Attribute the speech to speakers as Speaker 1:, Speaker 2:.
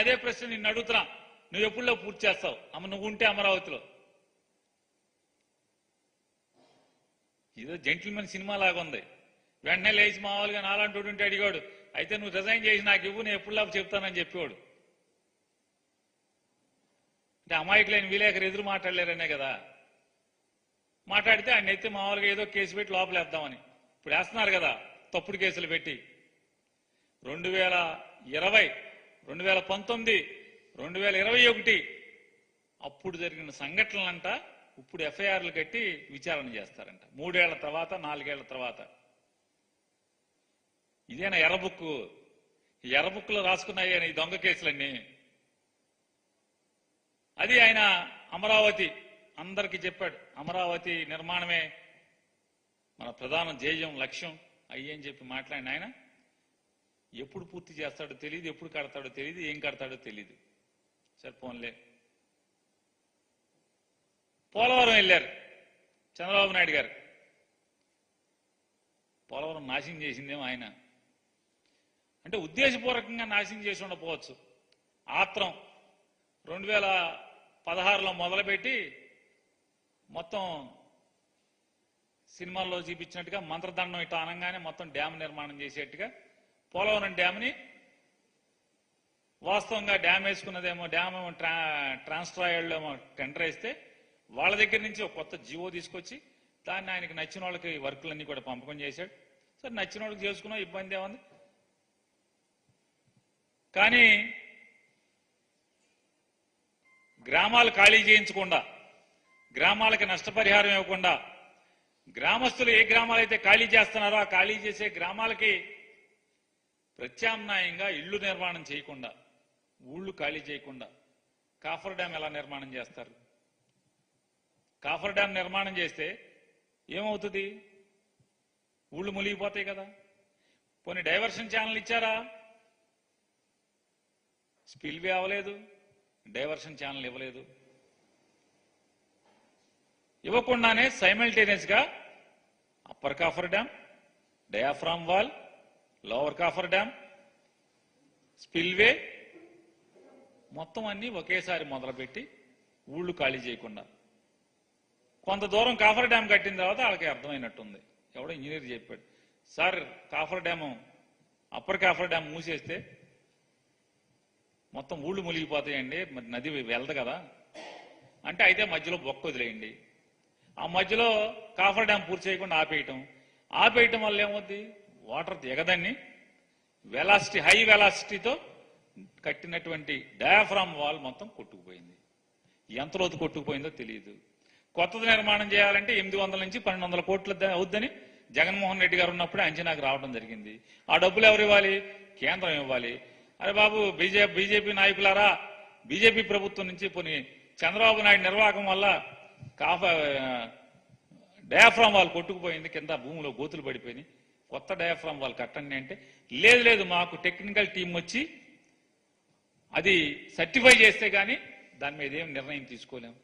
Speaker 1: అదే ప్రశ్న నిన్ను అడుగుతున్నా, నువ్వు ఎప్పుడులో పూర్తి చేస్తావు? నువ్వు ఉంటే అమరావతిలో. ఏదో జెంటిల్మెన్ సినిమా లాగా ఉంది. వెంటనే లేచి మామూలుగా నాలాంటి ఉంటే అడిగాడు, అయితే నువ్వు రిజైన్ చేసి నాకు ఇవ్వు, నేను ఎప్పుడులా చెప్తానని చెప్పేవాడు. అంటే అమాయకులైన విలేకరు ఎదురు మాట్లాడలేరనే కదా. మాట్లాడితే ఆయన ఎత్తి మామూలుగా ఏదో కేసు పెట్టి లోపలేద్దామని. ఇప్పుడు వేస్తున్నారు కదా తప్పుడు కేసులు పెట్టి. 2020, 2019, 2021 అప్పుడు జరిగిన సంఘటనలంట ఇప్పుడు ఎఫ్ఐఆర్లు కట్టి విచారణ చేస్తారంట 3 ఏళ్ల తర్వాత, 4 ఏళ్ల తర్వాత. ఇదేనా ఎర్రబుక్కు? ఎర్రబుక్కులో రాసుకున్నాయి ఈ దొంగ కేసులన్నీ. అది ఆయన అమరావతి అందరికీ చెప్పాడు. అమరావతి నిర్మాణమే మన ప్రధాన ధ్యేయం, లక్ష్యం అయ్యని చెప్పి మాట్లాడిన ఆయన ఎప్పుడు పూర్తి చేస్తాడో తెలియదు, ఎప్పుడు కడతాడో తెలియదు, ఏం కడతాడో తెలియదు. సరిపోన్లే. పోలవరం వెళ్ళారు చంద్రబాబు నాయుడు గారు. పోలవరం నాశనం చేసిందేమో ఆయన. అంటే ఉద్దేశపూర్వకంగా నాశనం చేసి ఉండకపోవచ్చు. ఆత్రం 2016లో మొదలుపెట్టి మొత్తం సినిమాల్లో చూపించినట్టుగా మంత్రదండం ఇట్లా అనగానే మొత్తం డ్యామ్ నిర్మాణం చేసేట్టుగా పోలవరం డ్యామ్ని వాస్తవంగా డ్యామ్ వేసుకున్నదేమో, డ్యామ్ ఏమో ట్రాన్స్ట్రాయల్లో ఏమో టెండర్ వేస్తే వాళ్ళ దగ్గర నుంచి ఒక కొత్త జీవో తీసుకొచ్చి దాన్ని ఆయనకి నచ్చిన వాళ్ళకి వర్కులన్నీ కూడా పంపకం చేశాడు. సరే, నచ్చిన వాళ్ళకి చేసుకున్నా ఇబ్బంది ఏముంది. కానీ గ్రామాలు ఖాళీ చేయించకుండా, గ్రామాలకి నష్టపరిహారం ఇవ్వకుండా, గ్రామస్తులు ఏ గ్రామాలైతే ఖాళీ చేస్తున్నారో ఆ ఖాళీ చేసే గ్రామాలకి ప్రత్యామ్నాయంగా ఇళ్లు నిర్మాణం చేయకుండా, ఊళ్ళు ఖాళీ చేయకుండా కాఫర్ డ్యామ్ ఎలా నిర్మాణం చేస్తారు? కాఫర్ డ్యామ్ నిర్మాణం చేస్తే ఏమవుతుంది? ఊళ్ళు మునిగిపోతాయి కదా. పోనీ డైవర్షన్ ఛానల్ ఇచ్చారా? స్పిల్వే అవ్వలేదు, డైవర్షన్ ఛానల్ ఇవ్వలేదు. ఇవ్వకుండానే సైమల్టేనియస్ గా upper coffer dam, diaphragm wall, lower coffer dam, spillway మొత్తం అన్ని ఒకేసారి మొదలుపెట్టి ఊళ్ళు ఖాళీ చేయకుండా. కొంత దూరం కాఫర్ డ్యామ్ కట్టిన తర్వాత వాళ్ళకి అర్థమైనట్టుంది. ఎవడో ఇంజనీర్ చెప్పాడు, sir coffer dam, upper coffer dam మూసేస్తే మొత్తం ఊళ్ళు మునిగిపోతాయండి, మరి నది వెళ్దు కదా అంటే, అయితే మధ్యలో బొక్క వదిలేయండి. ఆ మధ్యలో కాఫర్ డ్యామ్ పూర్తి చేయకుండా ఆపేయటం వల్ల ఏమవుద్ది? వాటర్ దిగదని వెలాసిటీ, హై వెలాసిటీతో కట్టినటువంటి డయాఫ్రామ్ వాల్ మొత్తం కొట్టుకుపోయింది. ఎంత రోజు కొట్టుకుపోయిందో తెలియదు. కొత్తది నిర్మాణం చేయాలంటే 800 నుంచి 1200 కోట్లు అవుద్దని జగన్మోహన్ రెడ్డి గారు ఉన్నప్పుడే అంచనాకు రావడం జరిగింది. ఆ డబ్బులు ఎవరు ఇవ్వాలి? కేంద్రం ఇవ్వాలి. అరే బాబు, బీజేపీ నాయకులారా, బీజేపీ ప్రభుత్వం నుంచి పోనీ చంద్రబాబు నాయుడు నిర్వాహకం వల్ల డయాఫ్రామ్ వాల్ కొట్టుకుపోయింది, కింద భూమిలో గోతులు పడిపోయినాయి, కొత్త డయాఫ్రామ్ వాల్ కట్టండి అంటే, లేదు మాకు టెక్నికల్ టీం వచ్చి అది సర్టిఫై చేస్తే కానీ దాని మీద ఏం నిర్ణయం తీసుకోలేము.